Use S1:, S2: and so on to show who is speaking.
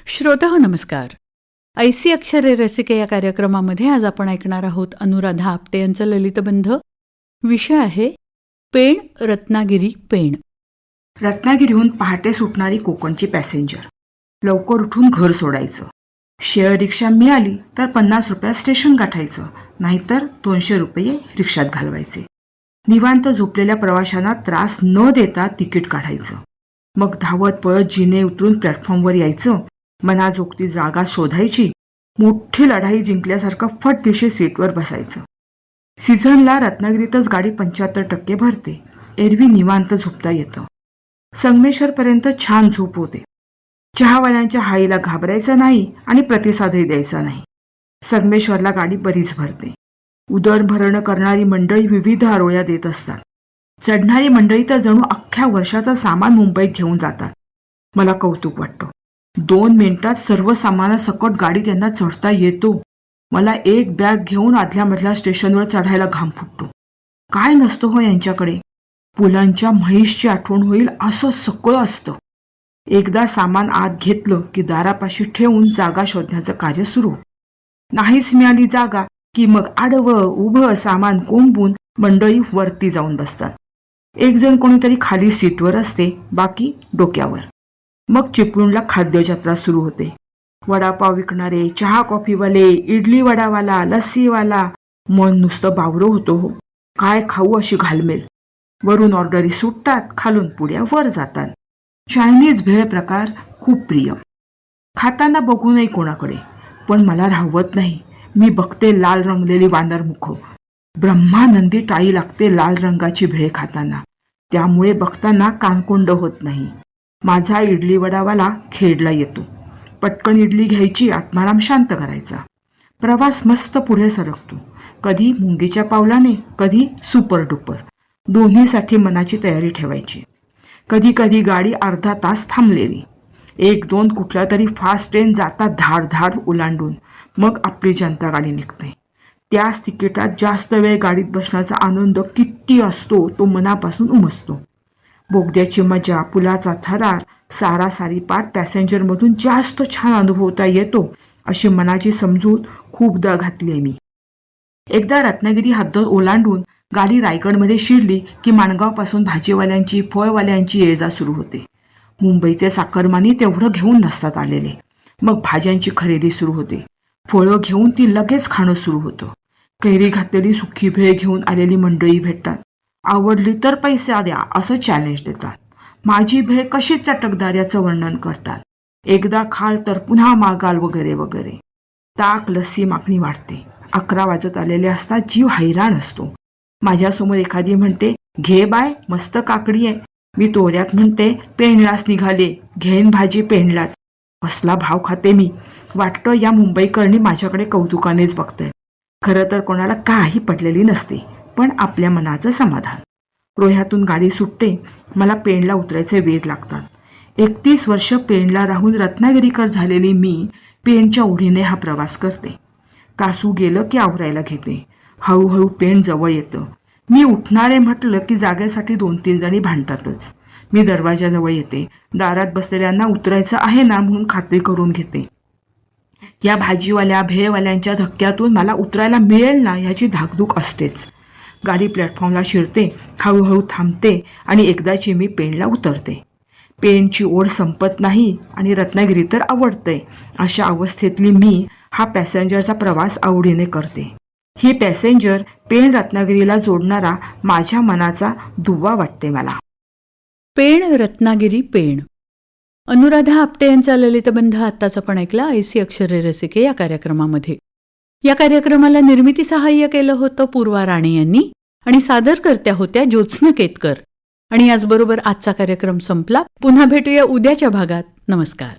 S1: श्रोतेहो नमस्कार. ऐसी अक्षरे रसिके या कार्यक्रमामध्ये आज आपण ऐकणार आहोत अनुराधा आपटे यांचा ललितबंध. विषय आहे पेण रत्नागिरी पेण.
S2: रत्नागिरीहून पहाटे सुटणारी कोकणची पॅसेंजर. लवकर उठून घर सोडायचं. शेअर रिक्षा मिळाली तर 50 रुपयात स्टेशन गाठायचं, नाहीतर 200 रुपये रिक्षात घालवायचे. निवांत झोपलेल्या प्रवाशांना त्रास न देता तिकीट काढायचं. मग धावत पळत जिने उतरून प्लॅटफॉर्मवर यायचं. मनाजोगती जागा शोधायची. मोठी लढाई जिंकल्यासारखं फट दिवशी सीटवर बसायचं. सीझनला रत्नागिरीतच गाडी 75% भरते. एरवी निवांत झोपता येतं. संगमेश्वरपर्यंत छान झोप होते. चहावाल्यांच्या हाईला घाबरायचं नाही आणि प्रतिसादही द्यायचा नाही. संगमेश्वरला गाडी बरीच भरते. उदरभरण करणारी मंडळी विविध आरोळ्या देत असतात. चढणारी मंडळी तर जणू अख्ख्या वर्षाचं सामान मुंबईत घेऊन जातात. मला कौतुक वाटतं. 2 मिनिटात सर्व सामानासकट गाडी त्यांना चढता येतो. मला एक बॅग घेऊन आदल्यामधल्या स्टेशनवर चढायला घाम फुटतो. काय नसतं हो यांच्याकडे. पुलांच्या म्हैसची आठवण होईल असं सगळं असतं. एकदा सामान आत घेतलं की दारापाशी ठेवून जागा शोधण्याचं कार्य सुरू. नाहीच मिळाली जागा की मग आडवं उभं सामान कोंबून मंडळी वरती जाऊन बसतात. एक जण कोणीतरी खाली सीटवर असते, बाकी डोक्यावर. मग चिपळूणला खाद्यजत्रा सुरू होते. वडापाव विकणारे, चहा कॉफीवाले, इडली वडावाला, लस्सीवाला, मन नुसतं बावरं होतं हो. काय खाऊ अशी घालमेल. वरून ऑर्डरी सुटतात, खालून पुड्या वर जातात. चायनीज भेळ प्रकार खूप प्रिय. खाताना बघू नये कोणाकडे, पण मला राहवत नाही. मी बघते लाल रंगलेली वानरमुख. ब्रह्मानंदी टाळी लागते लाल रंगाची भेळ खाताना. त्यामुळे बघताना कानकोंड होत नाही. माझा इडली वडावाला खेडला येतो. पटकन इडली घ्यायची, आत्माराम शांत करायचा. प्रवास मस्त पुढे सरकतो. कधी मुंगीच्या पावलाने, कधी सुपर डुपर. दोन्हीसाठी मनाची तयारी ठेवायची. कधी कधी गाडी अर्धा तास थांबलेली. 1-2 कुठला तरी फास्ट ट्रेन जातात धाड धाड ओलांडून. मग आपली जनता गाडी निघते. त्याच तिकिटात जास्त वेळ गाडीत बसण्याचा आनंद किती असतो तो मनापासून उमसतो. बोगद्याची मजा, पुलाचा थरार, सारासारी पाठ पॅसेंजरमधून जास्त छान अनुभवता येतो अशी मनाची समजूत खूपदा घातली मी. एकदा रत्नागिरी हद्द ओलांडून गाडी रायगडमध्ये शिरली की माणगावपासून भाजीवाल्यांची, फळवाल्यांची ये जा सुरू होते. मुंबईचे साखरमानी तेवढं घेऊन नसतात आलेले. मग भाज्यांची खरेदी सुरू होते. फळं घेऊन ती लगेच खाणं सुरू होतं. कैरी घातलेली सुखी भेळ घेऊन आलेली मंडळी भेटतात. आवडली तर पैसे द्या असं चॅलेंज देतात. माझी भेळ कशी चटकदार याचं वर्णन करतात. एकदा खाल तर पुन्हा मागाल वगैरे वगैरे. ताक लस्सी मागणी वाढते. 11 वाजत आलेले असतात. जीव हैराण असतो. माझ्यासमोर एखादी म्हणते, घे बाय मस्त काकडी आहे. मी तोऱ्यात म्हणते, पेणलाच निघाले, घेईन भाजी पेणलाच. कसला भाव खाते मी. वाटतं या मुंबईकरणी माझ्याकडे कौतुकानेच बघतंय. खरं तर कोणाला काही पटलेली नसते, पण आपल्या मनाचं समाधान. रोह्यातून गाडी सुटते. मला पेणला उतरायचे वेध लागतात. 31 वर्ष पेणला राहून रत्नागिरीकर झालेली मी पेणच्या ओढीने हा प्रवास करते. कासू गेलं की आवरायला घेते. हळूहळू पेण जवळ येतं. मी उठणारे म्हटलं की जागेसाठी 2-3 जणी भांडतातच. मी दरवाजाजवळ येते. दारात बसलेल्यांना उतरायचं आहे ना म्हणून खात्री करून घेते. या भाजीवाल्या भेळवाल्यांच्या धक्क्यातून मला उतरायला मिळेल ना ह्याची धाकधूक असतेच. गाडी प्लॅटफॉर्मला शिरते. हळूहळू थांबते आणि एकदाची मी पेणला उतरते. पेणची ओढ संपत नाही आणि रत्नागिरी तर आवडतंय. अशा अवस्थेतली मी हा पॅसेंजरचा प्रवास आवडीने करते. ही पॅसेंजर पेण रत्नागिरीला जोडणारा माझ्या मनाचा दुवा वाटते मला.
S1: पेण रत्नागिरी पेण. अनुराधा आपटे यांचा ललितबंध आत्ताच आपण ऐकला ऐसी अक्षरे रसिके या कार्यक्रमामध्ये. या कार्यक्रमाला निर्मिती सहाय्य केलं होतं पूर्वा राणे यांनी आणि सादरकर्त्या होत्या ज्योत्स्ना केतकर. आणि याचबरोबर आजचा कार्यक्रम संपला. पुन्हा भेटूया उद्याच्या भागात. नमस्कार.